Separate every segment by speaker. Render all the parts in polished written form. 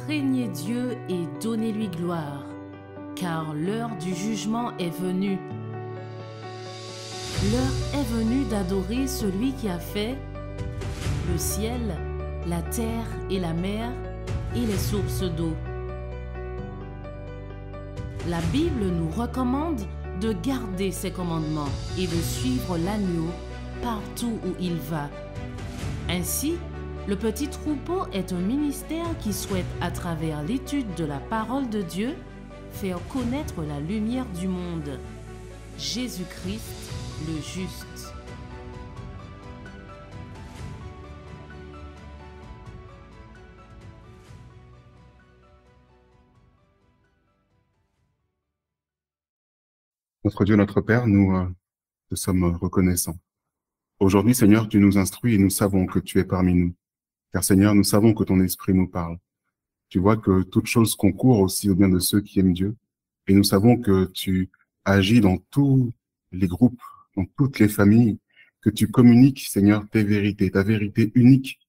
Speaker 1: craignez Dieu et donnez-lui gloire, car l'heure du jugement est venue. L'heure est venue d'adorer celui qui a fait le ciel, la terre et la mer et les sources d'eau. La Bible nous recommande de garder ses commandements et de suivre l'agneau partout où il va. Ainsi, le petit troupeau est un ministère qui souhaite, à travers l'étude de la parole de Dieu, faire connaître la lumière du monde, Jésus-Christ le juste.
Speaker 2: Notre Dieu, notre Père, nous te sommes reconnaissants. Aujourd'hui, Seigneur, tu nous instruis et nous savons que tu es parmi nous. Car Seigneur, nous savons que ton esprit nous parle. Tu vois que toute chose concourt aussi au bien de ceux qui aiment Dieu. Et nous savons que tu agis dans tous les groupes, dans toutes les familles, que tu communiques, Seigneur, tes vérités, ta vérité unique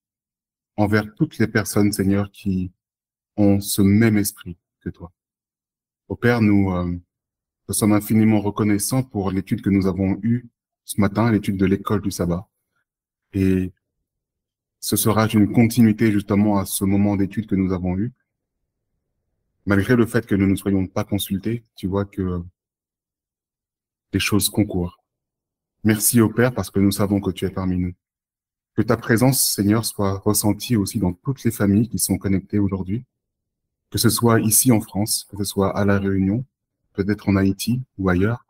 Speaker 2: envers toutes les personnes, Seigneur, qui ont ce même esprit que toi. Ô Père, nous sommes infiniment reconnaissants pour l'étude que nous avons eue ce matin, l'étude de l'école du sabbat. Et ce sera une continuité justement à ce moment d'étude que nous avons eu. Malgré le fait que nous ne soyons pas consultés, tu vois que les choses concourent. Merci au Père parce que nous savons que tu es parmi nous. Que ta présence, Seigneur, soit ressentie aussi dans toutes les familles qui sont connectées aujourd'hui, que ce soit ici en France, que ce soit à La Réunion, peut-être en Haïti ou ailleurs,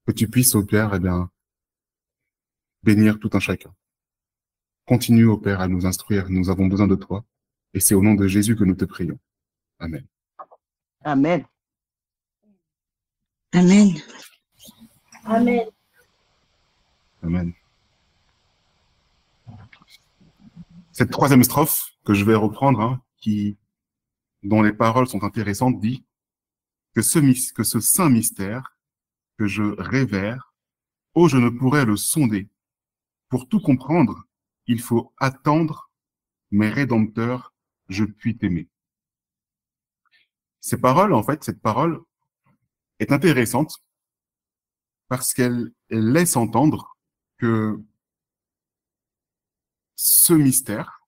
Speaker 2: que tu puisses, au Père, bénir tout un chacun. Continue, au Père, à nous instruire. Nous avons besoin de toi. Et c'est au nom de Jésus que nous te prions. Amen.
Speaker 3: Amen.
Speaker 4: Amen.
Speaker 5: Amen.
Speaker 2: Amen. Cette troisième strophe que je vais reprendre, dont les paroles sont intéressantes, dit que ce saint mystère que je révère, oh, je ne pourrais le sonder. Pour tout comprendre, il faut attendre, mes rédempteurs, je puis t'aimer. Cette parole est intéressante parce qu'elle laisse entendre que ce mystère,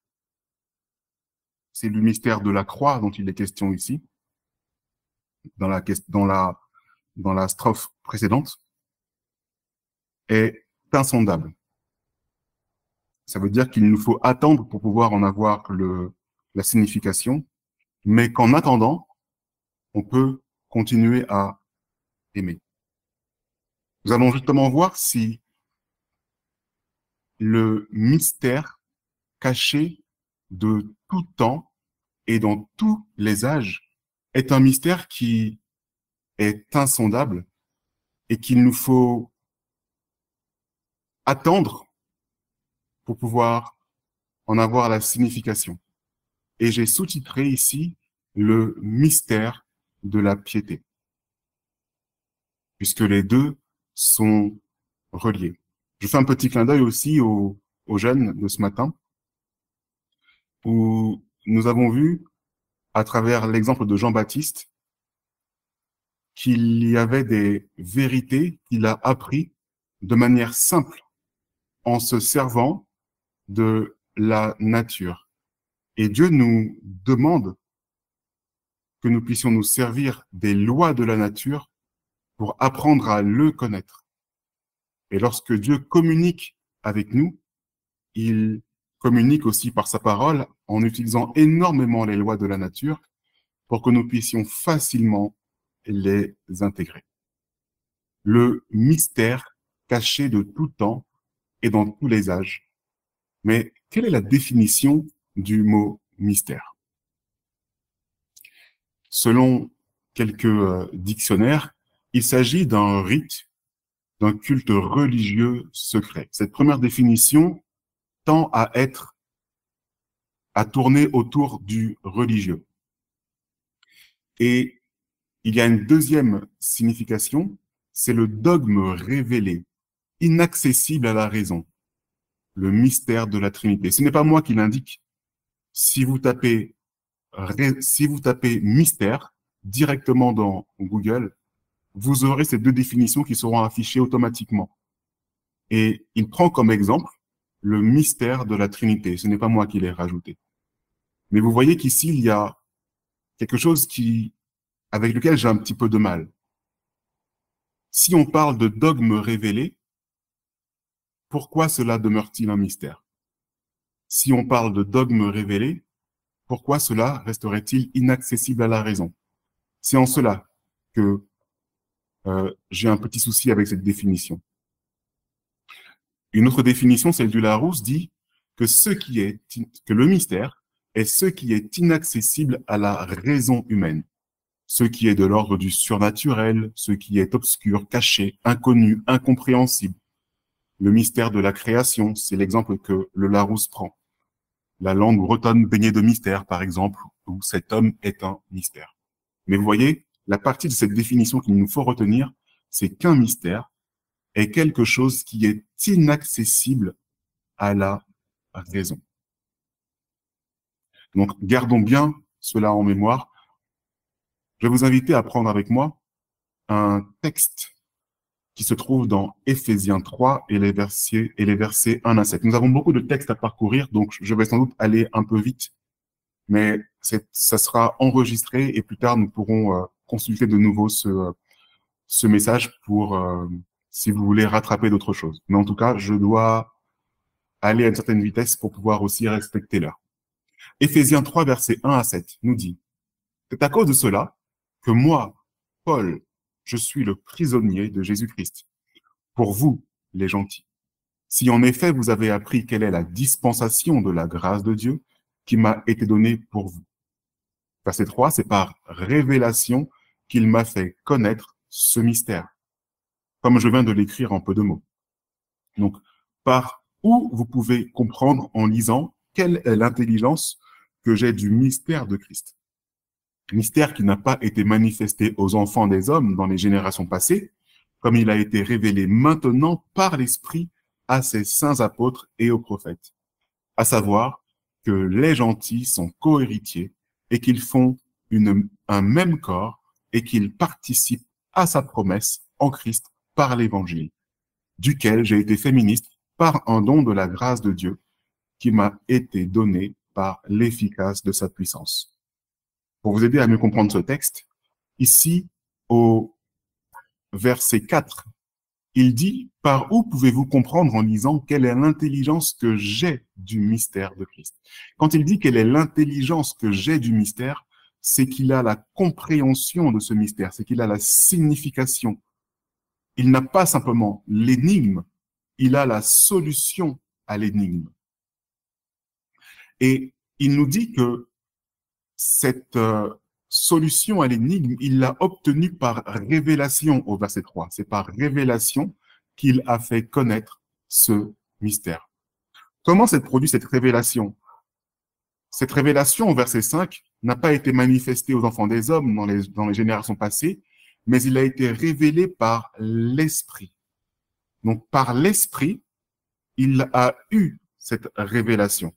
Speaker 2: c'est le mystère de la croix dont il est question ici, dans la strophe précédente, est insondable. Ça veut dire qu'il nous faut attendre pour pouvoir en avoir la signification, mais qu'en attendant, on peut continuer à aimer. Nous allons justement voir si le mystère caché de tout temps et dans tous les âges est un mystère qui est insondable et qu'il nous faut attendre pour pouvoir en avoir la signification. Et j'ai sous-titré ici le mystère de la piété, puisque les deux sont reliés. Je fais un petit clin d'œil aussi aux jeunes de ce matin, où nous avons vu, à travers l'exemple de Jean-Baptiste, qu'il y avait des vérités qu'il a appris de manière simple, en se servant de la nature. Et Dieu nous demande que nous puissions nous servir des lois de la nature pour apprendre à le connaître. Et lorsque Dieu communique avec nous, il communique aussi par sa parole en utilisant énormément les lois de la nature pour que nous puissions facilement les intégrer. Le mystère caché de tout temps et dans tous les âges. Mais quelle est la définition du mot mystère? Selon quelques dictionnaires, il s'agit d'un rite, d'un culte religieux secret. Cette première définition tend à tourner autour du religieux. Et il y a une deuxième signification, c'est le dogme révélé, inaccessible à la raison, le mystère de la Trinité. Ce n'est pas moi qui l'indique. Si vous tapez si vous tapez mystère directement dans Google, vous aurez ces deux définitions qui seront affichées automatiquement. Et il prend comme exemple le mystère de la Trinité. Ce n'est pas moi qui l'ai rajouté. Mais vous voyez qu'ici, il y a quelque chose avec lequel j'ai un petit peu de mal. Si on parle de dogme révélé, pourquoi cela demeure-t-il un mystère? Si on parle de dogme révélé, pourquoi cela resterait-il inaccessible à la raison? C'est en cela que j'ai un petit souci avec cette définition. Une autre définition, celle du Larousse, dit que que le mystère est ce qui est inaccessible à la raison humaine, ce qui est de l'ordre du surnaturel, ce qui est obscur, caché, inconnu, incompréhensible. Le mystère de la création, c'est l'exemple que le Larousse prend. La langue bretonne baignée de mystère, par exemple, où cet homme est un mystère. Mais vous voyez, la partie de cette définition qu'il nous faut retenir, c'est qu'un mystère est quelque chose qui est inaccessible à la raison. Donc, gardons bien cela en mémoire. Je vais vous inviter à prendre avec moi un texte qui se trouve dans Éphésiens 3 et les versets 1 à 7. Nous avons beaucoup de textes à parcourir, donc je vais sans doute aller un peu vite, mais ça sera enregistré et plus tard nous pourrons consulter de nouveau ce message pour si vous voulez rattraper d'autres choses. Mais en tout cas, je dois aller à une certaine vitesse pour pouvoir aussi respecter l'heure. Éphésiens 3, versets 1 à 7 nous dit: c'est à cause de cela que moi, Paul, je suis le prisonnier de Jésus-Christ. Pour vous, les gentils, si en effet vous avez appris quelle est la dispensation de la grâce de Dieu qui m'a été donnée pour vous. Verset 3, c'est par révélation qu'il m'a fait connaître ce mystère, comme je viens de l'écrire en peu de mots. Donc, par où vous pouvez comprendre en lisant quelle est l'intelligence que j'ai du mystère de Christ. Mystère qui n'a pas été manifesté aux enfants des hommes dans les générations passées, comme il a été révélé maintenant par l'Esprit à ses saints apôtres et aux prophètes. À savoir que les gentils sont cohéritiers et qu'ils font un même corps et qu'ils participent à sa promesse en Christ par l'Évangile, duquel j'ai été fait ministre par un don de la grâce de Dieu qui m'a été donné par l'efficace de sa puissance. Pour vous aider à mieux comprendre ce texte, ici, au verset 4, il dit « Par où pouvez-vous comprendre en lisant quelle est l'intelligence que j'ai du mystère de Christ ?» Quand il dit quelle est l'intelligence que j'ai du mystère, c'est qu'il a la compréhension de ce mystère, c'est qu'il a la signification. Il n'a pas simplement l'énigme, il a la solution à l'énigme. Et il nous dit que cette solution à l'énigme, il l'a obtenue par révélation au verset 3. C'est par révélation qu'il a fait connaître ce mystère. Comment s'est produite cette révélation? Cette révélation au verset 5 n'a pas été manifestée aux enfants des hommes dans les générations passées, mais il a été révélé par l'Esprit. Donc par l'Esprit, il a eu cette révélation.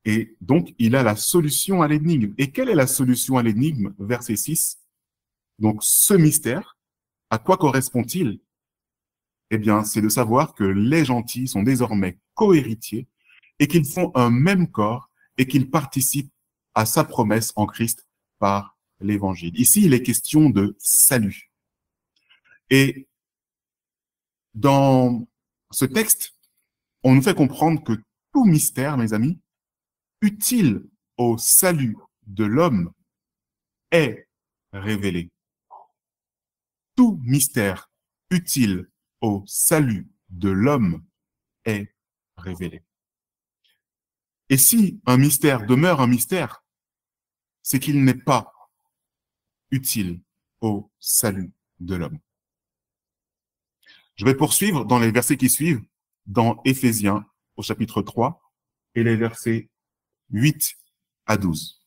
Speaker 2: Et donc, il a la solution à l'énigme. Et quelle est la solution à l'énigme? Verset 6. Donc, ce mystère, à quoi correspond-il? Eh bien, c'est de savoir que les gentils sont désormais cohéritiers et qu'ils font un même corps et qu'ils participent à sa promesse en Christ par l'Évangile. Ici, il est question de salut. Et dans ce texte, on nous fait comprendre que tout mystère, mes amis, utile au salut de l'homme est révélé. Tout mystère utile au salut de l'homme est révélé. Et si un mystère demeure un mystère, c'est qu'il n'est pas utile au salut de l'homme. Je vais poursuivre dans les versets qui suivent, dans Éphésiens au chapitre 3 et les versets 8 à 12.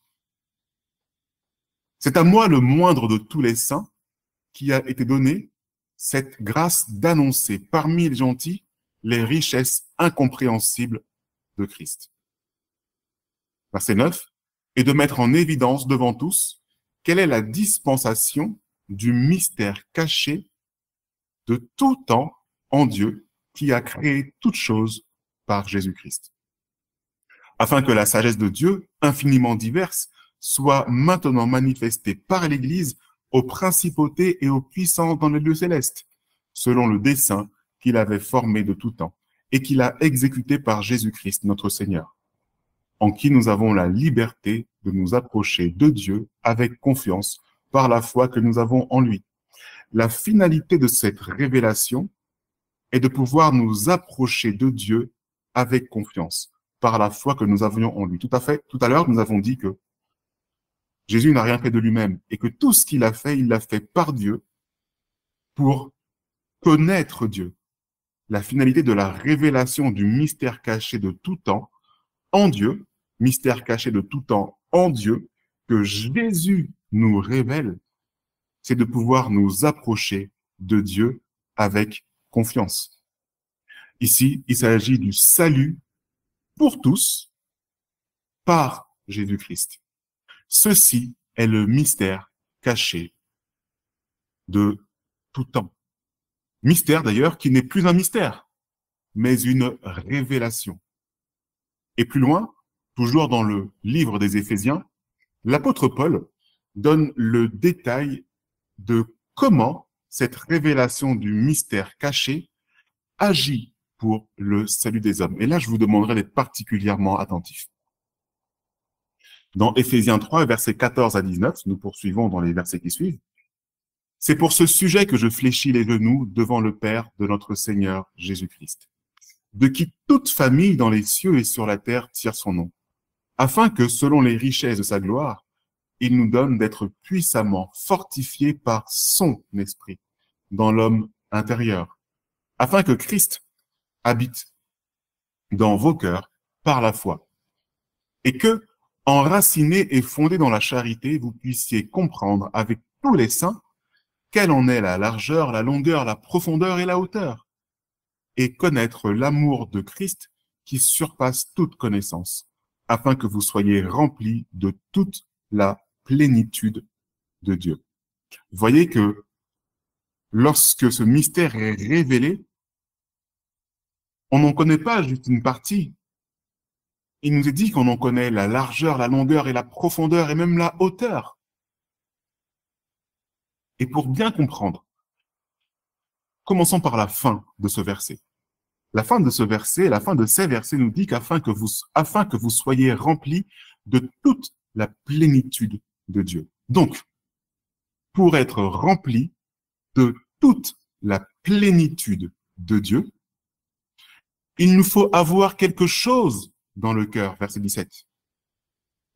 Speaker 2: C'est à moi, le moindre de tous les saints, qui a été donné cette grâce d'annoncer parmi les gentils les richesses incompréhensibles de Christ. Verset 9. et de mettre en évidence devant tous quelle est la dispensation du mystère caché de tout temps en Dieu qui a créé toutes choses par Jésus-Christ. Afin que la sagesse de Dieu, infiniment diverse, soit maintenant manifestée par l'Église aux principautés et aux puissances dans les lieux célestes, selon le dessein qu'il avait formé de tout temps et qu'il a exécuté par Jésus-Christ notre Seigneur, en qui nous avons la liberté de nous approcher de Dieu avec confiance par la foi que nous avons en lui. La finalité de cette révélation est de pouvoir nous approcher de Dieu avec confiance par la foi que nous avions en lui. Tout à l'heure, nous avons dit que Jésus n'a rien fait de lui-même et que tout ce qu'il a fait, il l'a fait par Dieu pour connaître Dieu. La finalité de la révélation du mystère caché de tout temps en Dieu, mystère caché de tout temps en Dieu, que Jésus nous révèle, c'est de pouvoir nous approcher de Dieu avec confiance. Ici, il s'agit du salut pour tous par Jésus-Christ. Ceci est le mystère caché de tout temps. Mystère d'ailleurs qui n'est plus un mystère, mais une révélation. Et plus loin, toujours dans le livre des Éphésiens, l'apôtre Paul donne le détail de comment cette révélation du mystère caché agit pour le salut des hommes. Et là, je vous demanderai d'être particulièrement attentifs. Dans Éphésiens 3, versets 14 à 19, nous poursuivons dans les versets qui suivent. C'est pour ce sujet que je fléchis les genoux devant le Père de notre Seigneur Jésus-Christ, de qui toute famille dans les cieux et sur la terre tire son nom, afin que, selon les richesses de sa gloire, il nous donne d'être puissamment fortifiés par son esprit dans l'homme intérieur, afin que Christ habite dans vos cœurs par la foi, et que, enracinés et fondés dans la charité, vous puissiez comprendre avec tous les saints quelle en est la largeur, la longueur, la profondeur et la hauteur, et connaître l'amour de Christ qui surpasse toute connaissance, afin que vous soyez remplis de toute la plénitude de Dieu. Voyez que lorsque ce mystère est révélé, on n'en connaît pas juste une partie. Il nous est dit qu'on en connaît la largeur, la longueur et la profondeur et même la hauteur. Et pour bien comprendre, commençons par la fin de ce verset. La fin de ce verset, la fin de ces versets nous dit afin que vous soyez remplis de toute la plénitude de Dieu. Donc, pour être remplis de toute la plénitude de Dieu, il nous faut avoir quelque chose dans le cœur, verset 17.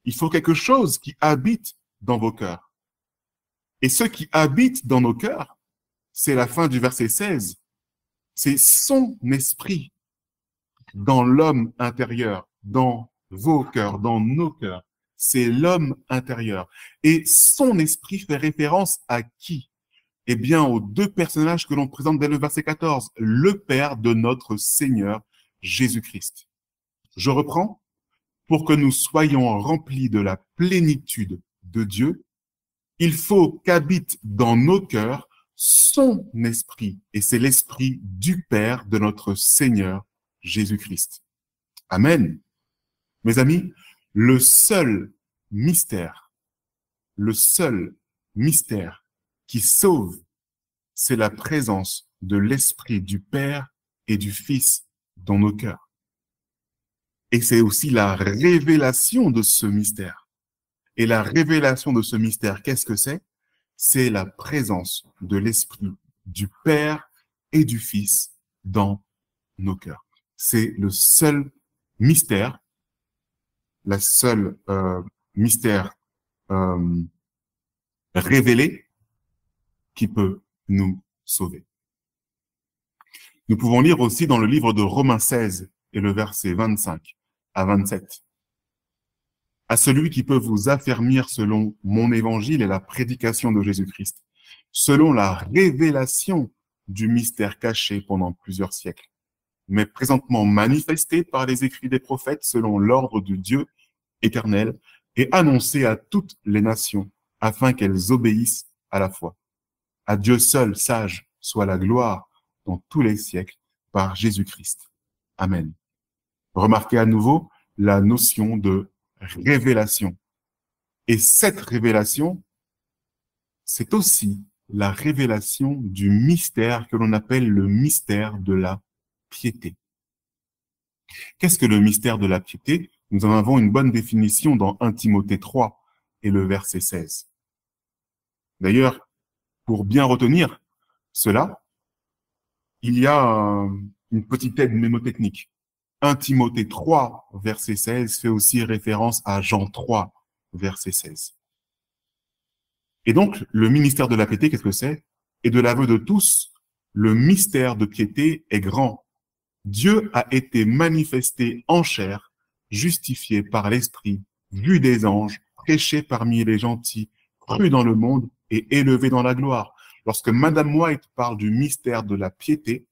Speaker 2: Il faut quelque chose qui habite dans vos cœurs. Et ce qui habite dans nos cœurs, c'est la fin du verset 16. C'est son esprit dans l'homme intérieur, dans vos cœurs, dans nos cœurs. C'est l'homme intérieur. Et son esprit fait référence à qui? Eh bien, aux deux personnages que l'on présente dès le verset 14, le Père de notre Seigneur Jésus-Christ. Je reprends. Pour que nous soyons remplis de la plénitude de Dieu, il faut qu'habite dans nos cœurs son esprit, et c'est l'esprit du Père de notre Seigneur Jésus-Christ. Amen. Mes amis, le seul mystère qui sauve, c'est la présence de l'esprit du Père et du Fils dans nos cœurs. Et c'est aussi la révélation de ce mystère. Et la révélation de ce mystère, qu'est-ce que c'est? C'est la présence de l'esprit du Père et du Fils dans nos cœurs. C'est le seul mystère, la seule mystère révélé qui peut nous sauver. Nous pouvons lire aussi dans le livre de Romains 16 et le verset 25 à 27. À celui qui peut vous affermir selon mon évangile et la prédication de Jésus-Christ, selon la révélation du mystère caché pendant plusieurs siècles, mais présentement manifesté par les écrits des prophètes selon l'ordre du Dieu éternel, et annoncée à toutes les nations, afin qu'elles obéissent à la foi. À Dieu seul, sage, soit la gloire dans tous les siècles, par Jésus-Christ. Amen. Remarquez à nouveau la notion de révélation. Et cette révélation, c'est aussi la révélation du mystère que l'on appelle le mystère de la piété. Qu'est-ce que le mystère de la piété? Nous en avons une bonne définition dans 1 Timothée 3 et le verset 16. D'ailleurs, pour bien retenir cela, il y a une petite aide mémotechnique. 1 Timothée 3, verset 16, fait aussi référence à Jean 3, verset 16. Et donc, le ministère de la piété, qu'est-ce que c'est? Et de l'aveu de tous, le mystère de piété est grand. Dieu a été manifesté en chair, justifié par l'Esprit, vu des anges, prêché parmi les gentils, cru dans le monde et élevé dans la gloire. Lorsque Madame White parle du mystère de la piété,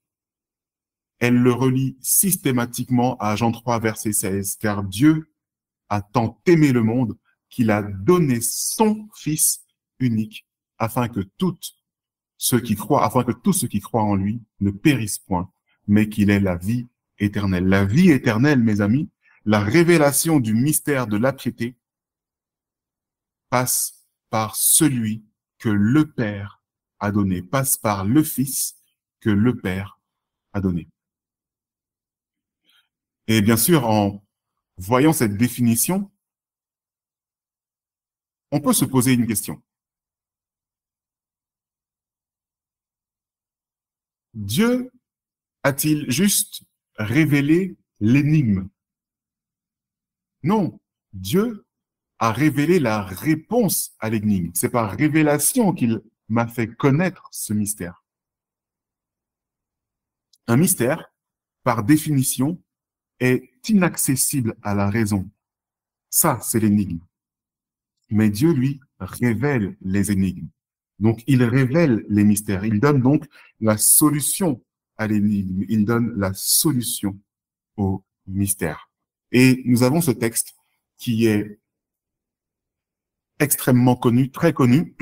Speaker 2: elle le relie systématiquement à Jean 3, verset 16, car Dieu a tant aimé le monde qu'il a donné son Fils unique, afin que tous ceux qui croient en lui ne périssent point, mais qu'il ait la vie éternelle. La vie éternelle, mes amis, la révélation du mystère de la piété passe par celui que le Père a donné, passe par le Fils que le Père a donné. Et bien sûr, en voyant cette définition, on peut se poser une question. Dieu a-t-il juste révélé l'énigme? Non, Dieu a révélé la réponse à l'énigme. C'est par révélation qu'il m'a fait connaître ce mystère. Un mystère, par définition, est inaccessible à la raison. Ça, c'est l'énigme. Mais Dieu, lui, révèle les énigmes. Donc, il révèle les mystères. Il donne donc la solution à l'énigme. Il donne la solution au mystère. Et nous avons ce texte qui est extrêmement connu, très connu,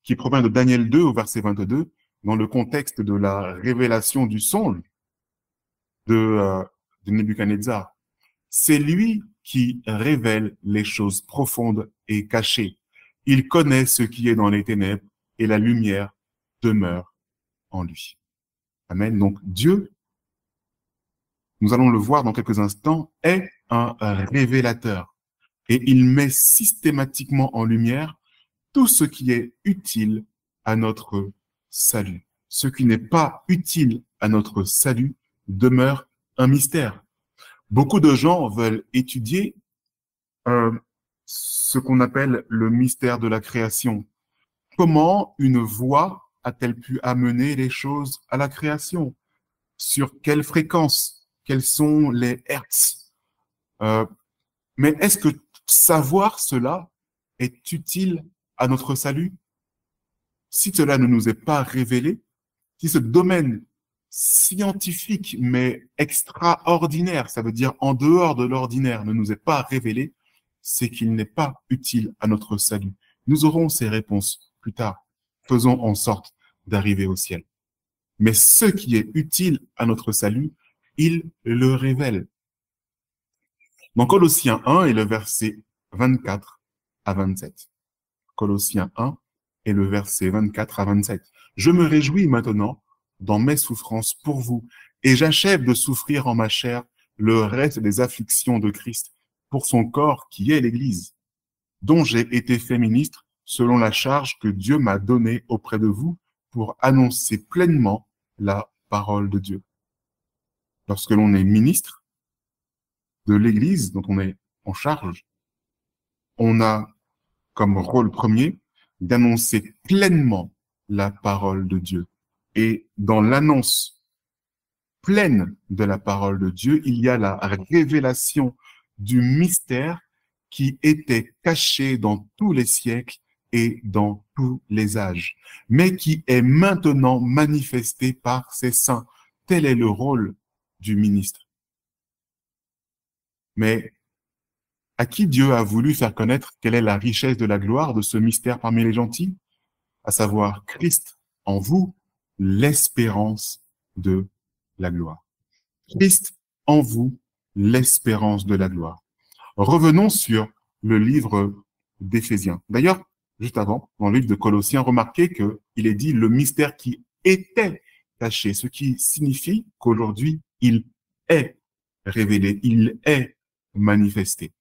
Speaker 2: qui provient de Daniel 2 au verset 22, dans le contexte de la révélation du songe de Nebuchadnezzar. C'est lui qui révèle les choses profondes et cachées. Il connaît ce qui est dans les ténèbres et la lumière demeure en lui. Amen. Donc Dieu, nous allons le voir dans quelques instants, est un révélateur et il met systématiquement en lumière tout ce qui est utile à notre salut. Ce qui n'est pas utile à notre salut demeure un mystère. Beaucoup de gens veulent étudier ce qu'on appelle le mystère de la création. Comment une voix a-t-elle pu amener les choses à la création? Sur quelle fréquence? Quels sont les hertz? Mais est-ce que savoir cela est utile à notre salut? Si cela ne nous est pas révélé, si ce domaine scientifique mais extraordinaire, ça veut dire en dehors de l'ordinaire, ne nous est pas révélé, c'est qu'il n'est pas utile à notre salut. Nous aurons ces réponses plus tard. Faisons en sorte d'arriver au ciel. Mais ce qui est utile à notre salut, il le révèle. Dans Colossiens 1 et le verset 24 à 27. Colossiens 1 et le verset 24 à 27. Je me réjouis maintenant dans mes souffrances pour vous, et j'achève de souffrir en ma chair le reste des afflictions de Christ pour son corps qui est l'Église, dont j'ai été fait ministre selon la charge que Dieu m'a donnée auprès de vous pour annoncer pleinement la parole de Dieu. Lorsque l'on est ministre de l'Église dont on est en charge, on a comme rôle premier d'annoncer pleinement la parole de Dieu. Et dans l'annonce pleine de la parole de Dieu, il y a la révélation du mystère qui était caché dans tous les siècles et dans tous les âges, mais qui est maintenant manifesté par ses saints. Tel est le rôle du ministre. Mais à qui Dieu a voulu faire connaître quelle est la richesse de la gloire de ce mystère parmi les gentils, à savoir Christ en vous, l'espérance de la gloire. Christ en vous, l'espérance de la gloire. Revenons sur le livre d'Éphésiens. D'ailleurs, juste avant, dans le livre de Colossiens, remarquez qu'il est dit le mystère qui était caché, ce qui signifie qu'aujourd'hui, il est révélé, il est manifesté.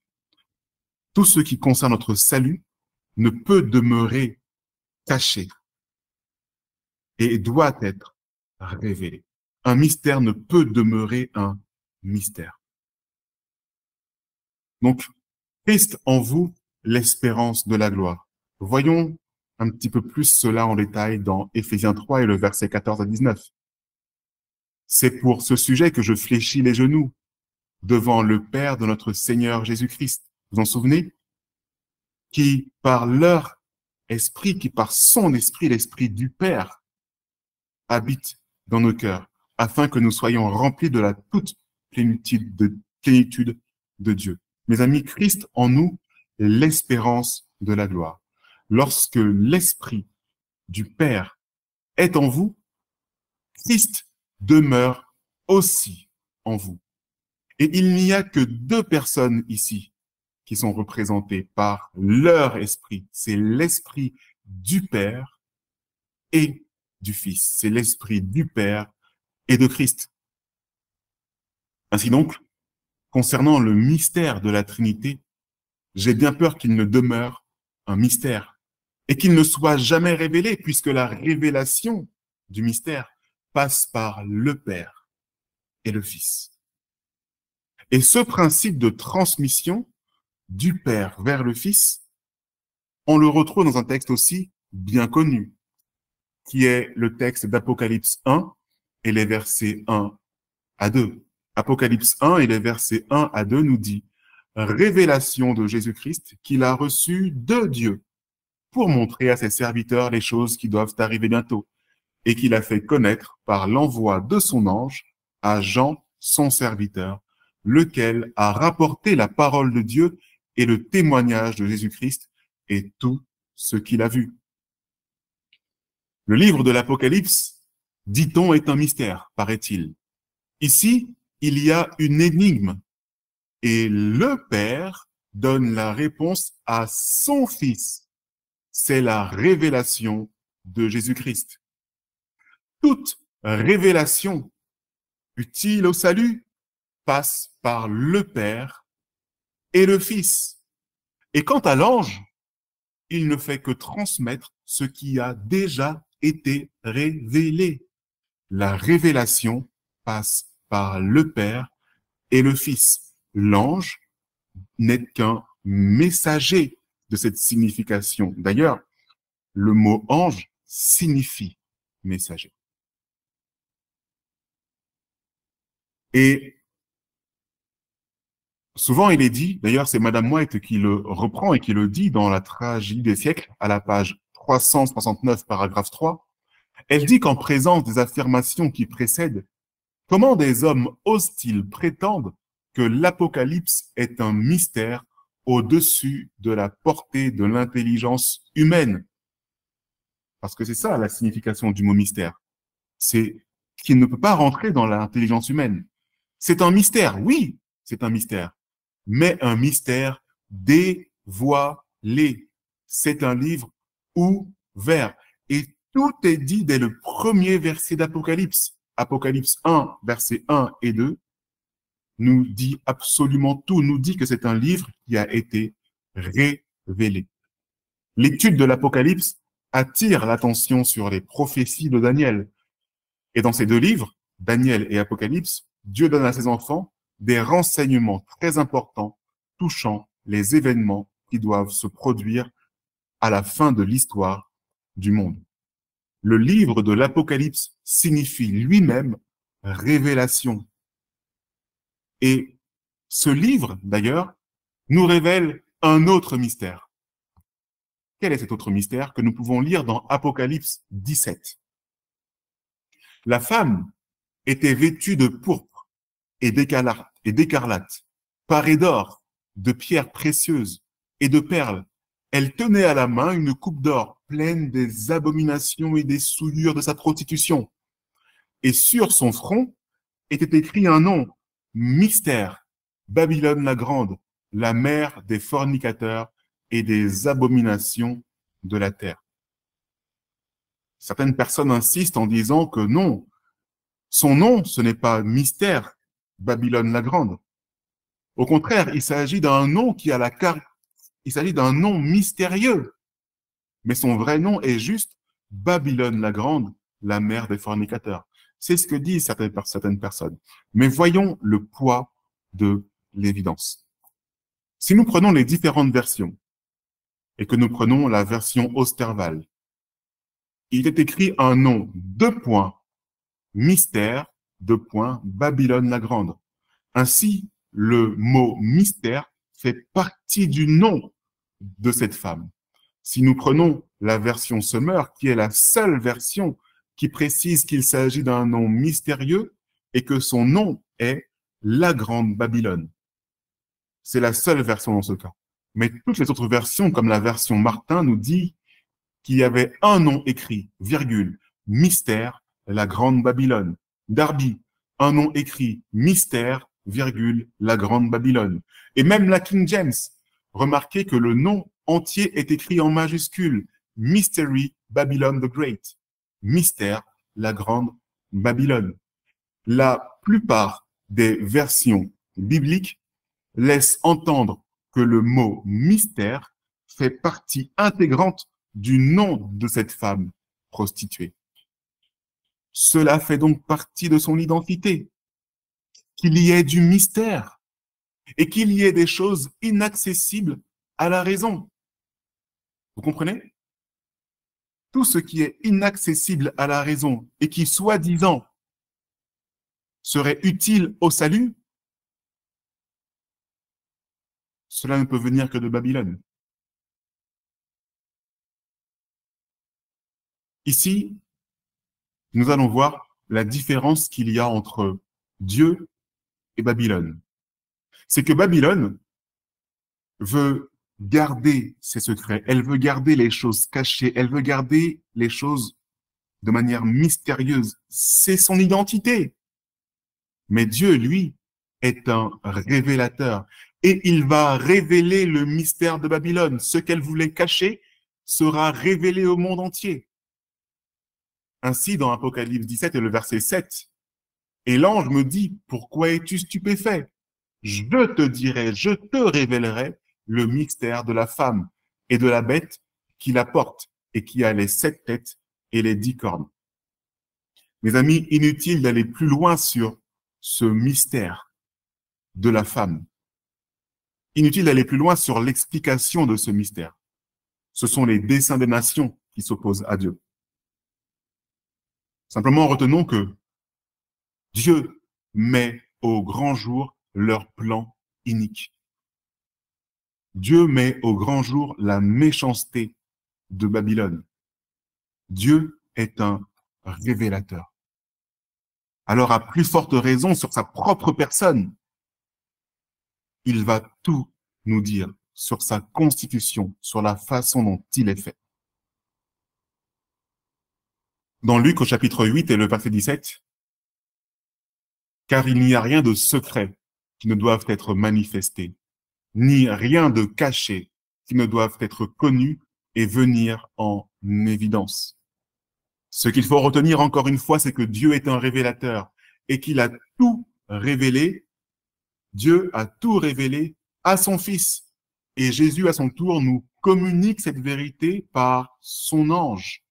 Speaker 2: Tout ce qui concerne notre salut ne peut demeurer caché et doit être révélé. Un mystère ne peut demeurer un mystère. Donc, Christ en vous, l'espérance de la gloire. Voyons un petit peu plus cela en détail dans Éphésiens 3 et le verset 14 à 19. C'est pour ce sujet que je fléchis les genoux devant le Père de notre Seigneur Jésus-Christ. Vous en souvenez? Qui, par leur esprit, qui par son esprit, l'esprit du Père, habite dans nos cœurs, afin que nous soyons remplis de la toute plénitude de Dieu. Mes amis, Christ en nous est l'espérance de la gloire. Lorsque l'esprit du Père est en vous, Christ demeure aussi en vous. Et il n'y a que deux personnes ici qui sont représentées par leur esprit. C'est l'esprit du Père et du Fils. C'est l'esprit du Père et de Christ. Ainsi donc, concernant le mystère de la Trinité, j'ai bien peur qu'il ne demeure un mystère et qu'il ne soit jamais révélé, puisque la révélation du mystère passe par le Père et le Fils. Et ce principe de transmission du Père vers le Fils, on le retrouve dans un texte aussi bien connu, qui est le texte d'Apocalypse 1 et les versets 1 à 2. Apocalypse 1 et les versets 1 à 2 nous dit « Révélation de Jésus-Christ qu'il a reçue de Dieu pour montrer à ses serviteurs les choses qui doivent arriver bientôt et qu'il a fait connaître par l'envoi de son ange à Jean, son serviteur, lequel a rapporté la parole de Dieu et le témoignage de Jésus-Christ et tout ce qu'il a vu. » Le livre de l'Apocalypse, dit-on, est un mystère, paraît-il. Ici, il y a une énigme et le Père donne la réponse à son Fils. C'est la révélation de Jésus-Christ. Toute révélation utile au salut passe par le Père et le Fils. Et quant à l'ange, il ne fait que transmettre ce qui a déjà été révélé. La révélation passe par le Père et le Fils. L'ange n'est qu'un messager de cette signification. D'ailleurs, le mot ange signifie messager. Et souvent, il est dit, d'ailleurs, c'est Madame White qui le reprend et qui le dit dans la tragédie des siècles, à la page 369, paragraphe 3. Elle dit qu'en présence des affirmations qui précèdent, comment des hommes osent-ils prétendre que l'Apocalypse est un mystère au-dessus de la portée de l'intelligence humaine? Parce que c'est ça la signification du mot mystère. C'est qu'il ne peut pas rentrer dans l'intelligence humaine. C'est un mystère, oui, c'est un mystère, mais un mystère dévoilé. C'est un livre ouvert. Et tout est dit dès le premier verset d'Apocalypse. Apocalypse 1, versets 1 et 2, nous dit absolument tout, nous dit que c'est un livre qui a été révélé. L'étude de l'Apocalypse attire l'attention sur les prophéties de Daniel. Et dans ces deux livres, Daniel et Apocalypse, Dieu donne à ses enfants des renseignements très importants touchant les événements qui doivent se produire à la fin de l'histoire du monde. Le livre de l'Apocalypse signifie lui-même révélation. Et ce livre, d'ailleurs, nous révèle un autre mystère. Quel est cet autre mystère que nous pouvons lire dans Apocalypse 17? La femme était vêtue de pourpre et d'écarlate, parée d'or de pierres précieuses et de perles. Elle tenait à la main une coupe d'or pleine des abominations et des souillures de sa prostitution. Et sur son front était écrit un nom, Mystère, Babylone la Grande, la mère des fornicateurs et des abominations de la terre. Certaines personnes insistent en disant que non, son nom, ce n'est pas Mystère, Babylone la Grande. Au contraire, il s'agit d'un nom qui a la carte, il s'agit d'un nom mystérieux. Mais son vrai nom est juste Babylone la Grande, la mère des fornicateurs. C'est ce que disent certaines personnes. Mais voyons le poids de l'évidence. Si nous prenons les différentes versions et que nous prenons la version Osterwald, il est écrit un nom, Mystère, Babylone la Grande. Ainsi, le mot mystère fait partie du nom de cette femme. Si nous prenons la version Sommer, qui est la seule version qui précise qu'il s'agit d'un nom mystérieux et que son nom est la Grande Babylone. C'est la seule version dans ce cas. Mais toutes les autres versions, comme la version Martin, nous dit qu'il y avait un nom écrit, virgule, Mystère, la Grande Babylone. Darby, un nom écrit, Mystère, virgule, la Grande Babylone. Et même la King James, remarquez que le nom entier est écrit en majuscule, Mystery Babylon the Great. Mystère, la Grande Babylone. La plupart des versions bibliques laissent entendre que le mot mystère fait partie intégrante du nom de cette femme prostituée. Cela fait donc partie de son identité, qu'il y ait du mystère et qu'il y ait des choses inaccessibles à la raison. Vous comprenez? Tout ce qui est inaccessible à la raison et qui, soi-disant, serait utile au salut, cela ne peut venir que de Babylone. Ici, nous allons voir la différence qu'il y a entre Dieu et Babylone. C'est que Babylone veut garder ses secrets, elle veut garder les choses cachées, elle veut garder les choses de manière mystérieuse. C'est son identité. Mais Dieu, lui, est un révélateur et il va révéler le mystère de Babylone. Ce qu'elle voulait cacher sera révélé au monde entier. Ainsi, dans Apocalypse 17 et le verset 7, et l'ange me dit, pourquoi es-tu stupéfait? Je te dirai, je te révélerai le mystère de la femme et de la bête qui la porte et qui a les 7 têtes et les 10 cornes. Mes amis, inutile d'aller plus loin sur ce mystère de la femme. Inutile d'aller plus loin sur l'explication de ce mystère. Ce sont les desseins des nations qui s'opposent à Dieu. Simplement, retenons que Dieu met au grand jour leur plan inique. Dieu met au grand jour la méchanceté de Babylone. Dieu est un révélateur. Alors, à plus forte raison sur sa propre personne, il va tout nous dire sur sa constitution, sur la façon dont il est fait. Dans Luc au chapitre 8 et le verset 17, « Car il n'y a rien de secret qui ne doive être manifesté, ni rien de caché qui ne doive être connu et venir en évidence. » Ce qu'il faut retenir encore une fois, c'est que Dieu est un révélateur et qu'il a tout révélé. Dieu a tout révélé à son Fils. Et Jésus, à son tour, nous communique cette vérité par son ange.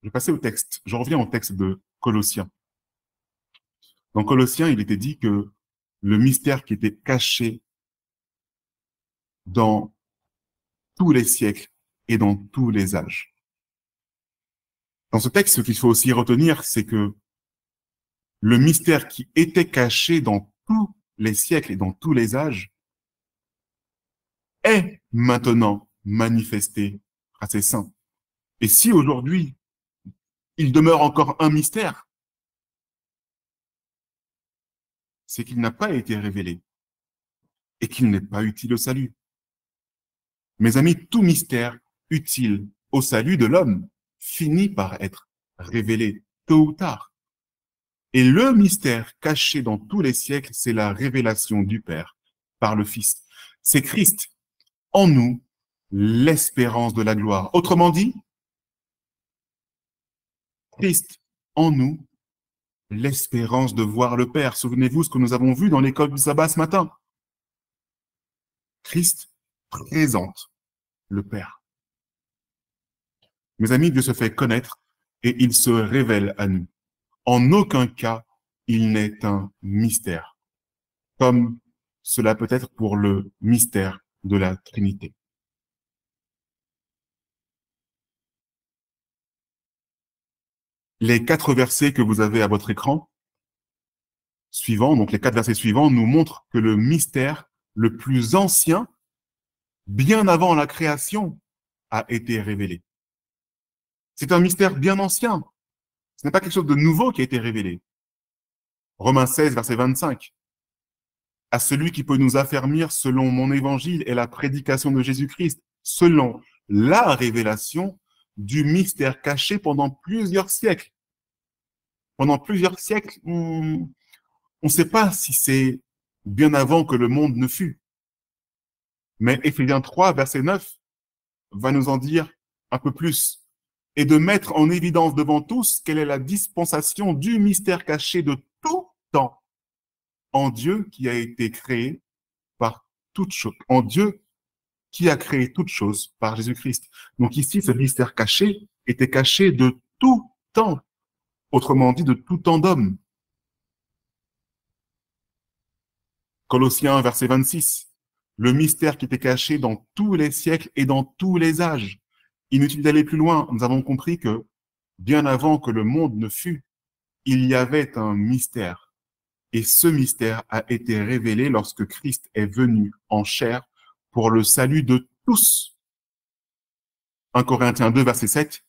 Speaker 2: Je vais passer au texte. Je reviens au texte de Colossiens. Dans Colossiens, il était dit que le mystère qui était caché dans tous les siècles et dans tous les âges. Dans ce texte, ce qu'il faut aussi retenir, c'est que le mystère qui était caché dans tous les siècles et dans tous les âges est maintenant manifesté à ses saints. Et si aujourd'hui, il demeure encore un mystère. C'est qu'il n'a pas été révélé et qu'il n'est pas utile au salut. Mes amis, tout mystère utile au salut de l'homme finit par être révélé tôt ou tard. Et le mystère caché dans tous les siècles, c'est la révélation du Père par le Fils. C'est Christ en nous, l'espérance de la gloire. Autrement dit, Christ en nous, l'espérance de voir le Père. Souvenez-vous ce que nous avons vu dans l'école du sabbat ce matin. Christ présente le Père. Mes amis, Dieu se fait connaître et il se révèle à nous. En aucun cas, il n'est un mystère, comme cela peut être pour le mystère de la Trinité. Les 4 versets que vous avez à votre écran suivants, donc les 4 versets suivants, nous montrent que le mystère le plus ancien, bien avant la création, a été révélé. C'est un mystère bien ancien. Ce n'est pas quelque chose de nouveau qui a été révélé. Romains 16, verset 25. À celui qui peut nous affermir selon mon évangile et la prédication de Jésus-Christ, selon la révélation du mystère caché pendant plusieurs siècles. Pendant plusieurs siècles, on ne sait pas si c'est bien avant que le monde ne fût. Mais Éphésiens 3, verset 9, va nous en dire un peu plus. Et de mettre en évidence devant tous quelle est la dispensation du mystère caché de tout temps en Dieu qui a été créé par toute chose, en Dieu qui a créé toute chose par Jésus-Christ. Donc ici, ce mystère caché était caché de tout temps, autrement dit de tout temps d'homme. Colossiens, verset 26, le mystère qui était caché dans tous les siècles et dans tous les âges. Inutile d'aller plus loin, nous avons compris que bien avant que le monde ne fût, il y avait un mystère. Et ce mystère a été révélé lorsque Christ est venu en chair pour le salut de tous. 1 Corinthiens 2, verset 7.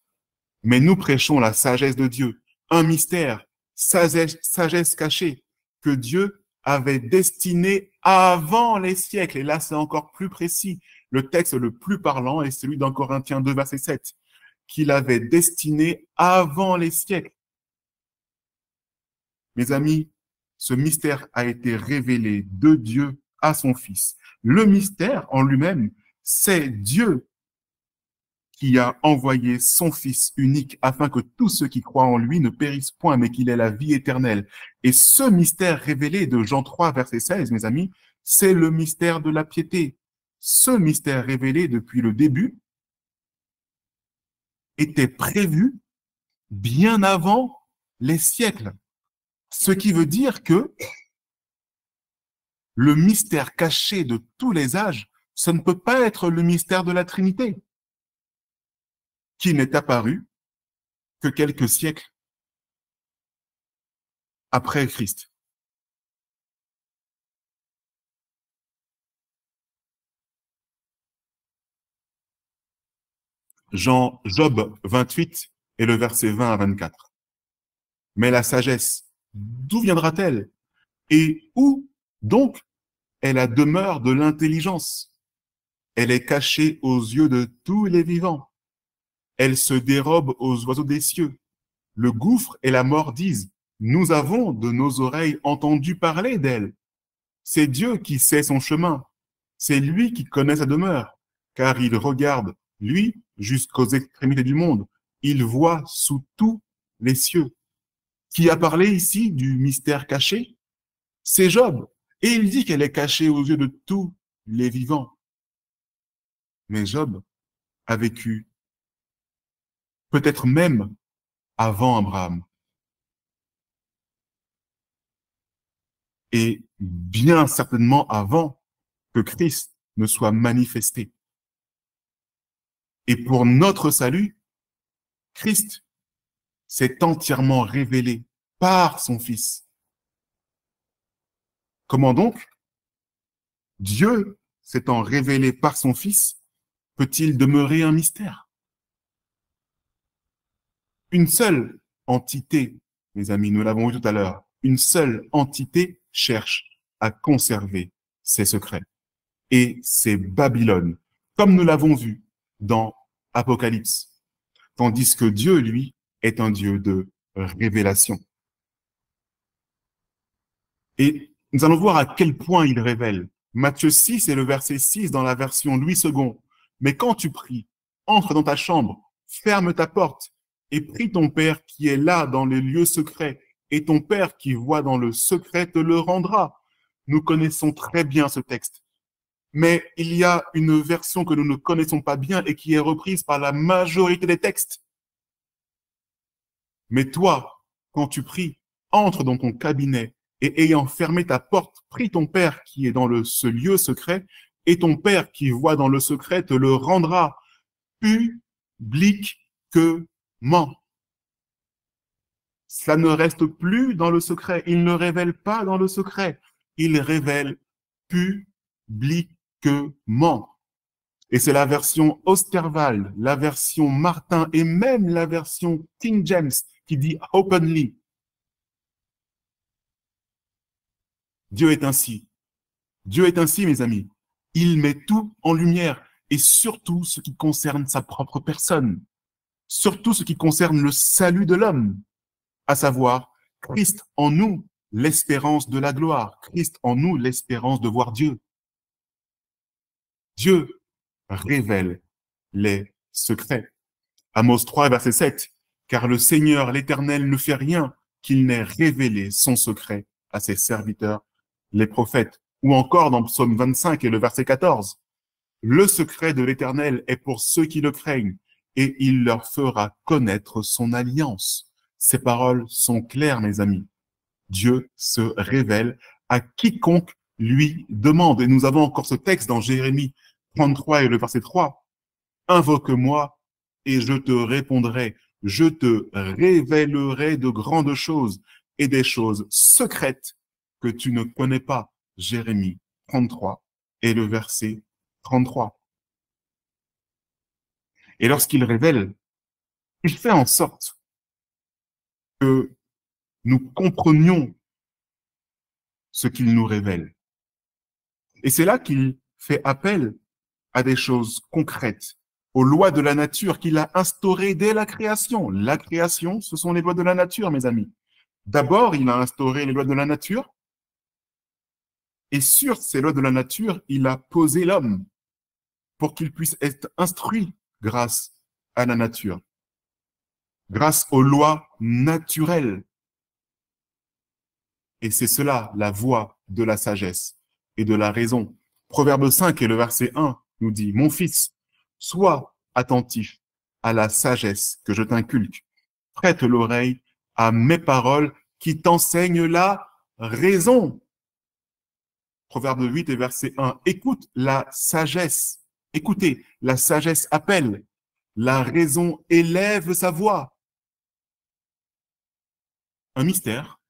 Speaker 2: Mais nous prêchons la sagesse de Dieu, un mystère, sagesse cachée, que Dieu avait destiné avant les siècles. Et là, c'est encore plus précis. Le texte le plus parlant est celui d'Un Corinthiens 2, verset 7, qu'il avait destiné avant les siècles. Mes amis, ce mystère a été révélé de Dieu à son Fils. Le mystère en lui-même, c'est Dieu qui a envoyé son Fils unique afin que tous ceux qui croient en lui ne périssent point, mais qu'il ait la vie éternelle. Et ce mystère révélé de Jean 3, verset 16, mes amis, c'est le mystère de la piété. Ce mystère révélé depuis le début était prévu bien avant les siècles. Ce qui veut dire que le mystère caché de tous les âges, ce ne peut pas être le mystère de la Trinité, qui n'est apparu que quelques siècles après Christ. Job 28 et le verset 20 à 24. Mais la sagesse, d'où viendra-t-elle? Et où donc est la demeure de l'intelligence? Elle est cachée aux yeux de tous les vivants. Elle se dérobe aux oiseaux des cieux. Le gouffre et la mort disent, nous avons de nos oreilles entendu parler d'elle. C'est Dieu qui sait son chemin. C'est lui qui connaît sa demeure, car il regarde, lui, jusqu'aux extrémités du monde. Il voit sous tous les cieux. Qui a parlé ici du mystère caché? C'est Job. Et il dit qu'elle est cachée aux yeux de tous les vivants. Mais Job a vécu peut-être même avant Abraham. Et bien certainement avant que Christ ne soit manifesté. Et pour notre salut, Christ s'est entièrement révélé par son Fils. Comment donc Dieu s'étant révélé par son Fils peut-il demeurer un mystère? Une seule entité, mes amis, nous l'avons vu tout à l'heure, une seule entité cherche à conserver ses secrets. Et c'est Babylone, comme nous l'avons vu dans Apocalypse. Tandis que Dieu, lui, est un Dieu de révélation. Et nous allons voir à quel point il révèle. Matthieu 6 et le verset 6 dans la version Louis II. Mais quand tu pries, entre dans ta chambre, ferme ta porte et prie ton Père qui est là dans les lieux secrets, et ton Père qui voit dans le secret te le rendra. Nous connaissons très bien ce texte. Mais il y a une version que nous ne connaissons pas bien et qui est reprise par la majorité des textes. Mais toi, quand tu pries, entre dans ton cabinet et ayant fermé ta porte, prie ton Père qui est dans ce lieu secret, et ton Père qui voit dans le secret te le rendra publiquement. Ça ne reste plus dans le secret. Il ne révèle pas dans le secret. Il révèle publiquement. Et c'est la version Osterwald, la version Martin et même la version King James qui dit openly. Dieu est ainsi. Dieu est ainsi, mes amis. Il met tout en lumière et surtout ce qui concerne sa propre personne. Surtout ce qui concerne le salut de l'homme, à savoir Christ en nous, l'espérance de la gloire. Christ en nous, l'espérance de voir Dieu. Dieu révèle les secrets. Amos 3, verset 7. Car le Seigneur, l'Éternel, ne fait rien qu'il n'ait révélé son secret à ses serviteurs, les prophètes. Ou encore dans Psaume 25 et le verset 14. Le secret de l'Éternel est pour ceux qui le craignent et il leur fera connaître son alliance. Ces paroles sont claires, mes amis. Dieu se révèle à quiconque lui demande. Et nous avons encore ce texte dans Jérémie 33 et le verset 3. Invoque-moi et je te répondrai. Je te révélerai de grandes choses et des choses secrètes que tu ne connais pas. Jérémie 33 et le verset 33. Et lorsqu'il révèle, il fait en sorte que nous comprenions ce qu'il nous révèle. Et c'est là qu'il fait appel à des choses concrètes, aux lois de la nature qu'il a instaurées dès la création. La création, ce sont les lois de la nature, mes amis. D'abord, il a instauré les lois de la nature, et sur ces lois de la nature, il a posé l'homme pour qu'il puisse être instruit grâce à la nature, grâce aux lois naturelles. Et c'est cela, la voie de la sagesse et de la raison. Proverbe 5 et le verset 1 nous dit, « Mon fils, sois attentif à la sagesse que je t'inculque. Prête l'oreille à mes paroles qui t'enseignent la raison. » Proverbe 8 et verset 1, « Écoute la sagesse. » Écoutez, la sagesse appelle. La raison élève sa voix. Un mystère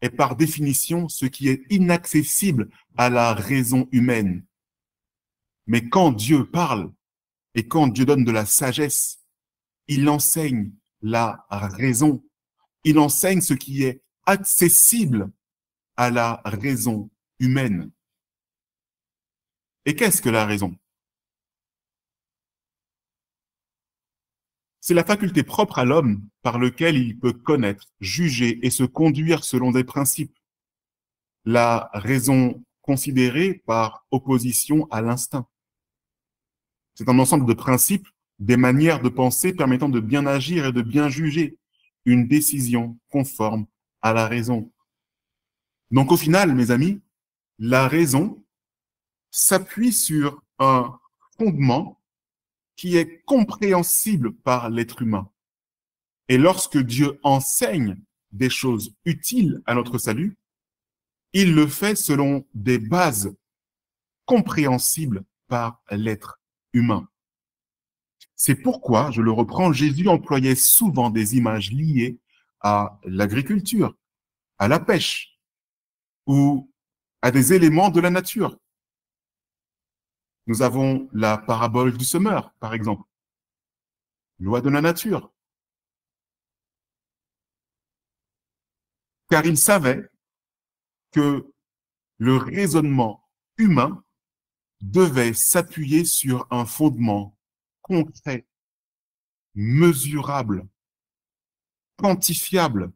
Speaker 2: est par définition ce qui est inaccessible à la raison humaine. Mais quand Dieu parle et quand Dieu donne de la sagesse, il enseigne la raison. Il enseigne ce qui est accessible à la raison humaine. Et qu'est-ce que la raison? C'est la faculté propre à l'homme par lequel il peut connaître, juger et se conduire selon des principes. La raison considérée par opposition à l'instinct. C'est un ensemble de principes, des manières de penser permettant de bien agir et de bien juger, une décision conforme à la raison. Donc au final, mes amis, la raison s'appuie sur un fondement qui est compréhensible par l'être humain. Et lorsque Dieu enseigne des choses utiles à notre salut, il le fait selon des bases compréhensibles par l'être humain. C'est pourquoi, je le reprends, Jésus employait souvent des images liées à l'agriculture, à la pêche ou à des éléments de la nature. Nous avons la parabole du semeur, par exemple. Loi de la nature. car il savait que le raisonnement humain devait s'appuyer sur un fondement concret, mesurable, quantifiable.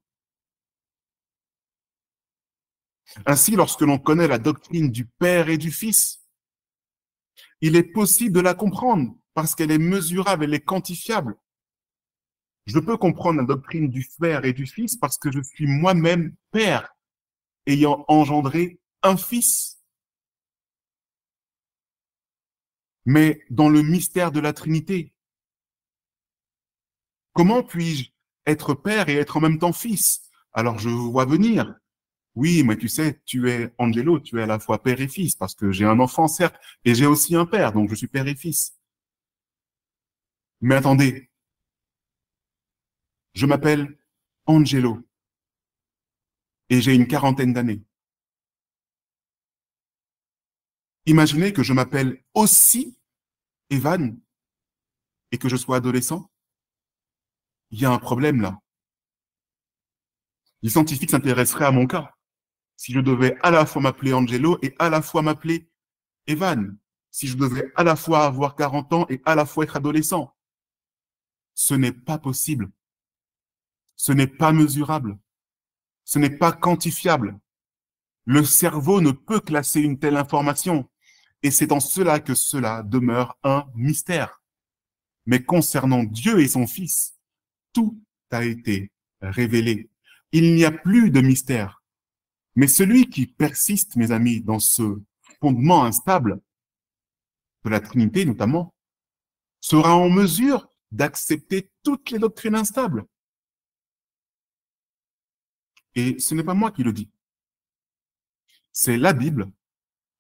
Speaker 2: Ainsi, lorsque l'on connaît la doctrine du Père et du Fils, il est possible de la comprendre parce qu'elle est mesurable, elle est quantifiable. Je peux comprendre la doctrine du Père et du Fils parce que je suis moi-même Père, ayant engendré un Fils. Mais dans le mystère de la Trinité, comment puis-je être Père et être en même temps Fils? Alors je vous vois venir. Oui, mais tu sais, tu es Angelo, tu es à la fois Père et Fils, parce que j'ai un enfant, certes, et j'ai aussi un Père, donc je suis Père et Fils. Mais attendez, je m'appelle Angelo, et j'ai une quarantaine d'années. Imaginez que je m'appelle aussi Evan, et que je sois adolescent. Il y a un problème là. Les scientifiques s'intéresseraient à mon cas. Si je devais à la fois m'appeler Angelo et à la fois m'appeler Evan, si je devais à la fois avoir 40 ans et à la fois être adolescent, ce n'est pas possible. Ce n'est pas mesurable. Ce n'est pas quantifiable. Le cerveau ne peut classer une telle information. Et c'est en cela que cela demeure un mystère. Mais concernant Dieu et son Fils, tout a été révélé. Il n'y a plus de mystère. Mais celui qui persiste, mes amis, dans ce fondement instable de la Trinité notamment, sera en mesure d'accepter toutes les doctrines instables. Et ce n'est pas moi qui le dis. C'est la Bible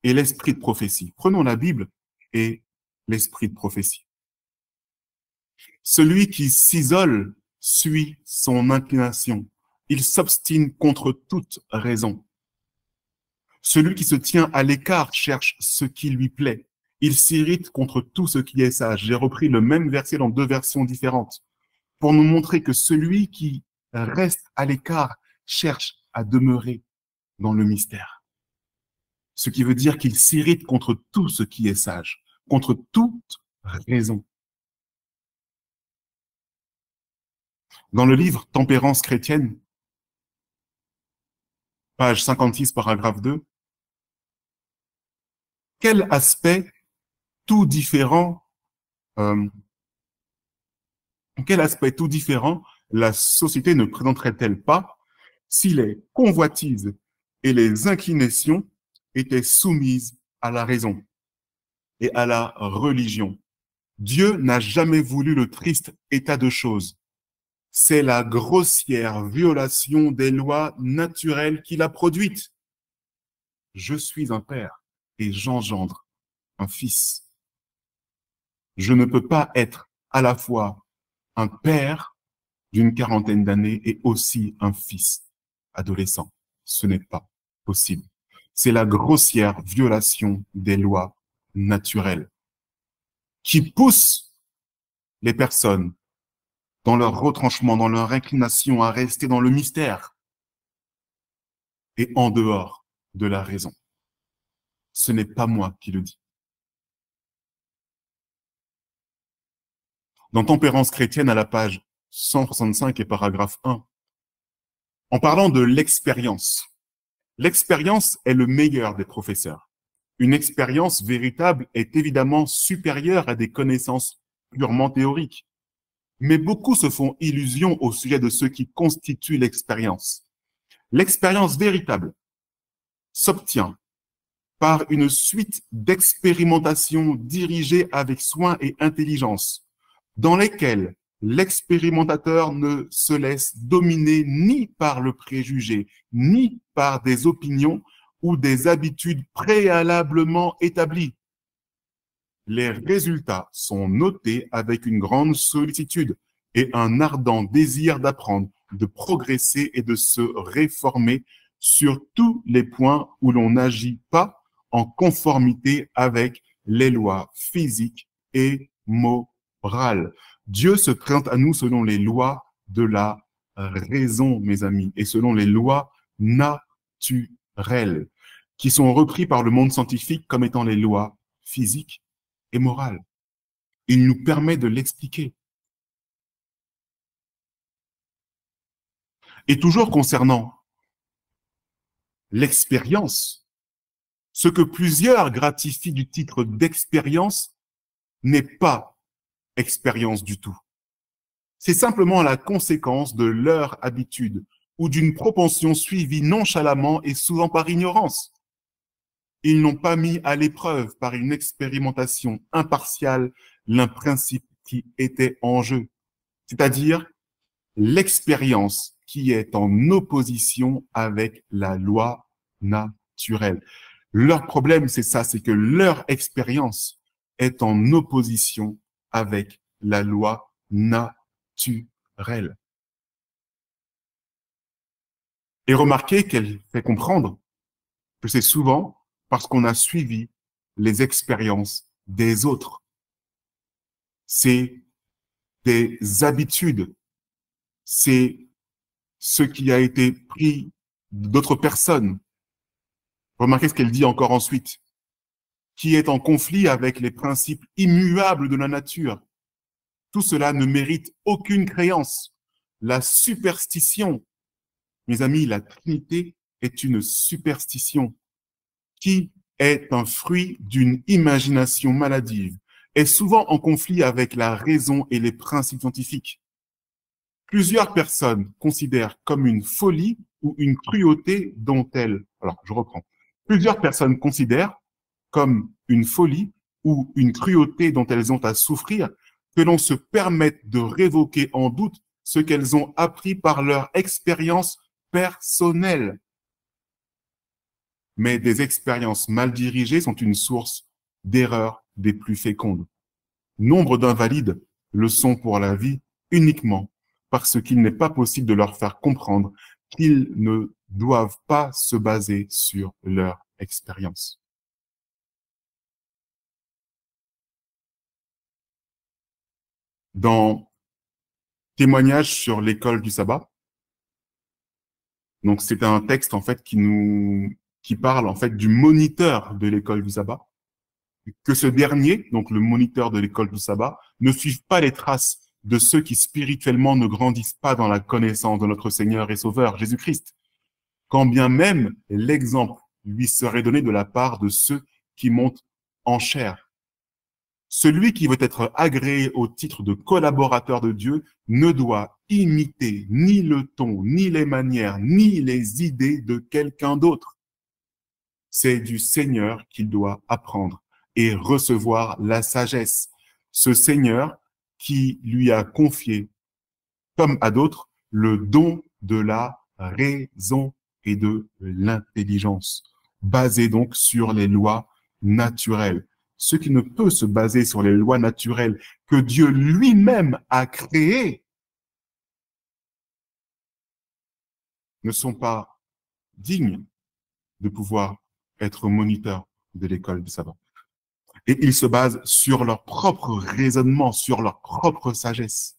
Speaker 2: et l'esprit de prophétie. Prenons la Bible et l'esprit de prophétie. Celui qui s'isole suit son inclination. Il s'obstine contre toute raison. Celui qui se tient à l'écart cherche ce qui lui plaît. Il s'irrite contre tout ce qui est sage. J'ai repris le même verset dans deux versions différentes pour nous montrer que celui qui reste à l'écart cherche à demeurer dans le mystère. Ce qui veut dire qu'il s'irrite contre tout ce qui est sage, contre toute raison. Dans le livre Tempérance chrétienne, page 56, paragraphe 2, quel aspect tout différent, la société ne présenterait-elle pas si les convoitises et les inclinations étaient soumises à la raison et à la religion? Dieu n'a jamais voulu le triste état de choses. C'est la grossière violation des lois naturelles qu'il a produites. Je suis un père et j'engendre un fils. Je ne peux pas être à la fois un père d'une quarantaine d'années et aussi un fils adolescent. Ce n'est pas possible. C'est la grossière violation des lois naturelles qui pousse les personnes dans leur retranchement, dans leur inclination à rester dans le mystère et en dehors de la raison. Ce n'est pas moi qui le dis. Dans Tempérance chrétienne, à la page 165 et paragraphe 1, en parlant de l'expérience est le meilleur des professeurs. Une expérience véritable est évidemment supérieure à des connaissances purement théoriques. Mais beaucoup se font illusion au sujet de ce qui constitue l'expérience. L'expérience véritable s'obtient par une suite d'expérimentations dirigées avec soin et intelligence, dans lesquelles l'expérimentateur ne se laisse dominer ni par le préjugé, ni par des opinions ou des habitudes préalablement établies. Les résultats sont notés avec une grande sollicitude et un ardent désir d'apprendre, de progresser et de se réformer sur tous les points où l'on n'agit pas en conformité avec les lois physiques et morales. Dieu se présente à nous selon les lois de la raison, mes amis, et selon les lois naturels, qui sont repris par le monde scientifique comme étant les lois physiques et morales. Il nous permet de l'expliquer. Et toujours concernant l'expérience, ce que plusieurs gratifient du titre d'expérience n'est pas expérience du tout. C'est simplement la conséquence de leur habitude ou d'une propension suivie nonchalamment et souvent par ignorance. Ils n'ont pas mis à l'épreuve par une expérimentation impartiale l'un principe qui était en jeu, c'est-à-dire l'expérience qui est en opposition avec la loi naturelle. Leur problème, c'est ça, c'est que leur expérience est en opposition avec la loi naturelle. Et remarquez qu'elle fait comprendre que c'est souvent parce qu'on a suivi les expériences des autres. C'est des habitudes, c'est ce qui a été pris d'autres personnes. Remarquez ce qu'elle dit encore ensuite, qui est en conflit avec les principes immuables de la nature. Tout cela ne mérite aucune créance. La superstition, mes amis, la Trinité est une superstition qui est un fruit d'une imagination maladive, est souvent en conflit avec la raison et les principes scientifiques. Plusieurs personnes considèrent comme une folie ou une cruauté dont elles... Alors, je reprends. Plusieurs personnes considèrent comme une folie ou une cruauté dont elles ont à souffrir que l'on se permette de révoquer en doute ce qu'elles ont appris par leur expérience personnelle. Mais des expériences mal dirigées sont une source d'erreurs des plus fécondes. Nombre d'invalides le sont pour la vie uniquement parce qu'il n'est pas possible de leur faire comprendre qu'ils ne doivent pas se baser sur leur expérience. Dans Témoignage sur l'école du sabbat, donc c'est un texte en fait qui parle en fait du moniteur de l'école du sabbat, que ce dernier, donc le moniteur de l'école du sabbat, ne suive pas les traces de ceux qui spirituellement ne grandissent pas dans la connaissance de notre Seigneur et Sauveur Jésus-Christ, quand bien même l'exemple lui serait donné de la part de ceux qui montent en chair. Celui qui veut être agréé au titre de collaborateur de Dieu ne doit imiter ni le ton, ni les manières, ni les idées de quelqu'un d'autre. C'est du Seigneur qu'il doit apprendre et recevoir la sagesse. Ce Seigneur qui lui a confié, comme à d'autres, le don de la raison et de l'intelligence, basé donc sur les lois naturelles. Ce qui ne peut se baser sur les lois naturelles que Dieu lui-même a créées ne sont pas dignes de pouvoir être moniteurs de l'école du sabbat. Et ils se basent sur leur propre raisonnement, sur leur propre sagesse.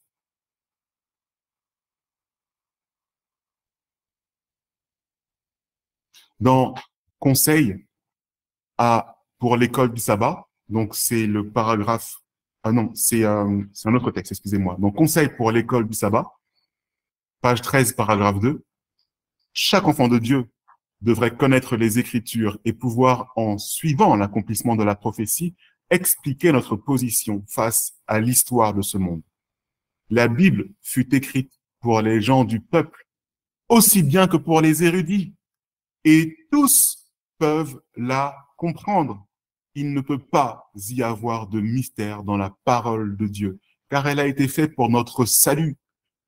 Speaker 2: Dans Conseil pour l'école du sabbat, donc c'est le paragraphe, ah non, c'est un autre texte, excusez-moi. Donc Conseil pour l'école du sabbat, page 13, paragraphe 2. Chaque enfant de Dieu devrait connaître les Écritures et pouvoir, en suivant l'accomplissement de la prophétie, expliquer notre position face à l'histoire de ce monde. La Bible fut écrite pour les gens du peuple, aussi bien que pour les érudits, et tous peuvent la comprendre. Il ne peut pas y avoir de mystère dans la parole de Dieu, car elle a été faite pour notre salut,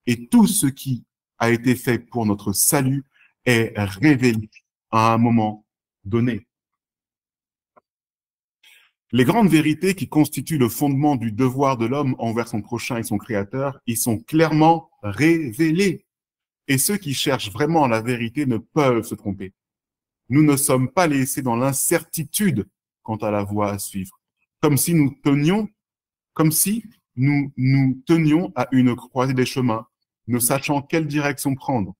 Speaker 2: et tout ce qui a été fait pour notre salut est révélé à un moment donné. Les grandes vérités qui constituent le fondement du devoir de l'homme envers son prochain et son créateur y sont clairement révélées. Et ceux qui cherchent vraiment la vérité ne peuvent se tromper. Nous ne sommes pas laissés dans l'incertitude quant à la voie à suivre, comme si nous nous tenions à une croisée des chemins, ne sachant quelle direction prendre.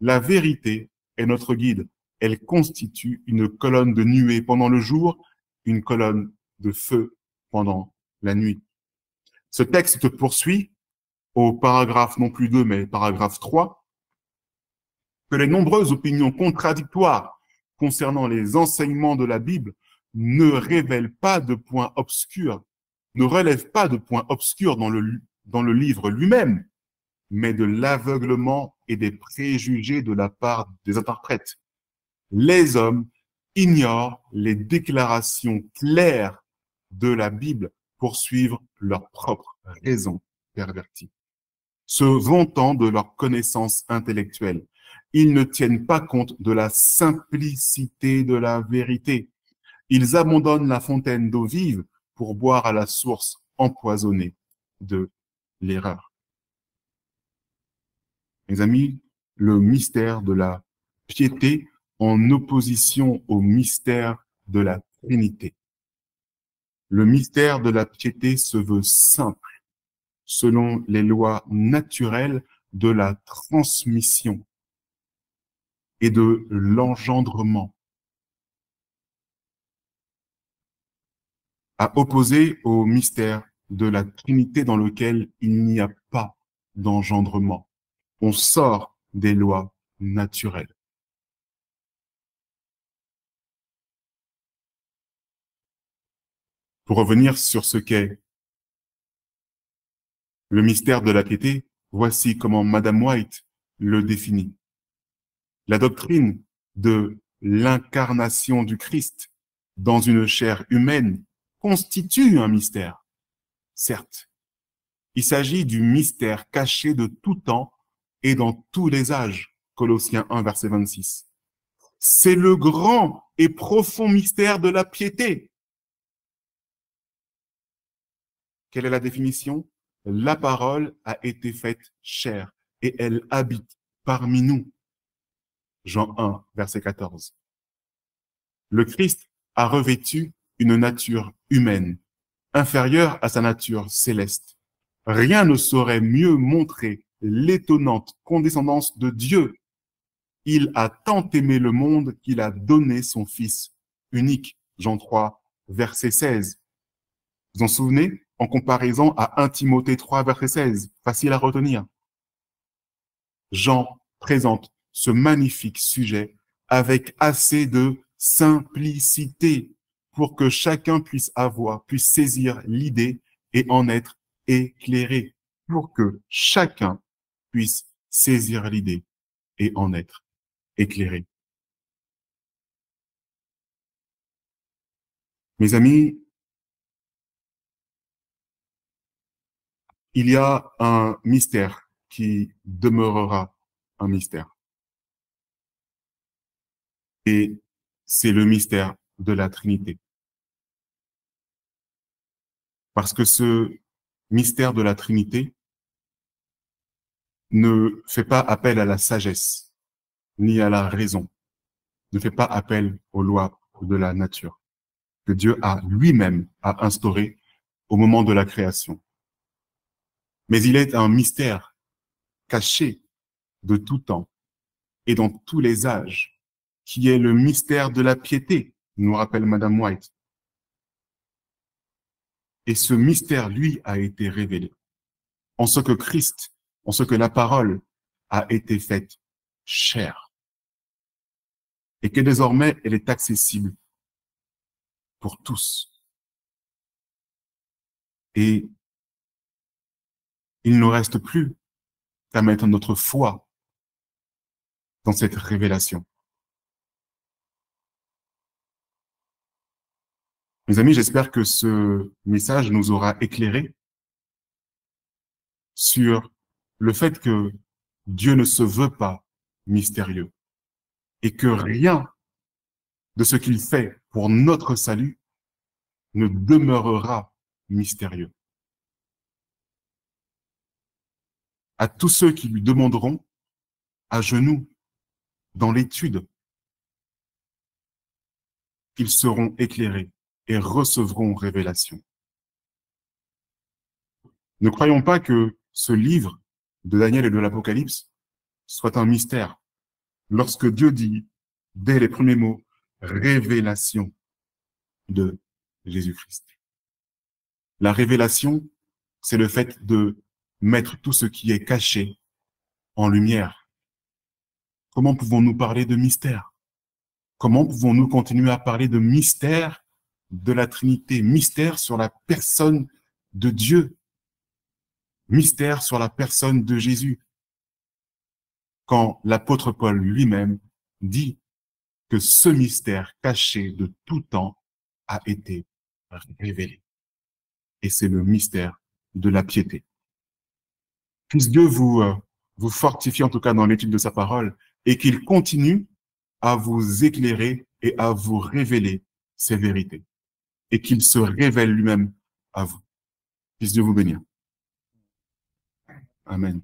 Speaker 2: La vérité est notre guide. Elle constitue une colonne de nuée pendant le jour, une colonne de feu pendant la nuit. Ce texte poursuit au paragraphe non plus 2, mais paragraphe 3, que les nombreuses opinions contradictoires concernant les enseignements de la Bible ne révèlent pas de points obscurs, ne relèvent pas de points obscurs dans le livre lui-même, mais de l'aveuglement et des préjugés de la part des interprètes. Les hommes ignorent les déclarations claires de la Bible pour suivre leurs propres raisons perverties. Se vantant de leur connaissance intellectuelle, ils ne tiennent pas compte de la simplicité de la vérité. Ils abandonnent la fontaine d'eau vive pour boire à la source empoisonnée de l'erreur. Mes amis, le mystère de la piété en opposition au mystère de la Trinité. Le mystère de la piété se veut simple, selon les lois naturelles de la transmission et de l'engendrement, à opposer au mystère de la Trinité dans lequel il n'y a pas d'engendrement. On sort des lois naturelles. Pour revenir sur ce qu'est le mystère de la piété, voici comment Madame White le définit. La doctrine de l'incarnation du Christ dans une chair humaine constitue un mystère. Certes, il s'agit du mystère caché de tout temps et dans tous les âges. Colossiens 1, verset 26. C'est le grand et profond mystère de la piété. Quelle est la définition? La parole a été faite chair et elle habite parmi nous. Jean 1, verset 14. Le Christ a revêtu une nature humaine, inférieure à sa nature céleste. Rien ne saurait mieux montrer l'étonnante condescendance de Dieu. Il a tant aimé le monde qu'il a donné son Fils unique. Jean 3, verset 16. Vous vous en souvenez? En comparaison à 1 Timothée 3, verset 16. Facile à retenir. Jean présente ce magnifique sujet avec assez de simplicité pour que chacun puisse saisir l'idée et en être éclairé. Pour que chacun puisse saisir l'idée et en être éclairé. Mes amis, il y a un mystère qui demeurera un mystère. Et c'est le mystère de la Trinité. Parce que ce mystère de la Trinité ne fait pas appel à la sagesse, ni à la raison, ne fait pas appel aux lois de la nature, que Dieu a lui-même instauré au moment de la création. Mais il est un mystère caché de tout temps et dans tous les âges, qui est le mystère de la piété, nous rappelle Madame White. Et ce mystère, lui, a été révélé en ce que Christ, en ce que la parole a été faite chair. Et que désormais, elle est accessible pour tous. Et il ne nous reste plus qu'à mettre notre foi dans cette révélation. Mes amis, j'espère que ce message nous aura éclairés sur le fait que Dieu ne se veut pas mystérieux et que rien de ce qu'il fait pour notre salut ne demeurera mystérieux. À tous ceux qui lui demanderont à genoux dans l'étude, ils seront éclairés et recevront révélation. Ne croyons pas que ce livre de Daniel et de l'Apocalypse soit un mystère. lorsque Dieu dit, dès les premiers mots, révélation de Jésus-Christ. La révélation, c'est le fait de mettre tout ce qui est caché en lumière. Comment pouvons-nous parler de mystère? Comment pouvons-nous continuer à parler de mystère de la Trinité, mystère sur la personne de Dieu, mystère sur la personne de Jésus, quand l'apôtre Paul lui-même dit que ce mystère caché de tout temps a été révélé. Et c'est le mystère de la piété. Puisse Dieu vous fortifie en tout cas dans l'étude de sa parole et qu'il continue à vous éclairer et à vous révéler ces vérités. Et qu'il se révèle lui-même à vous. Puisse Dieu vous bénir. Amen.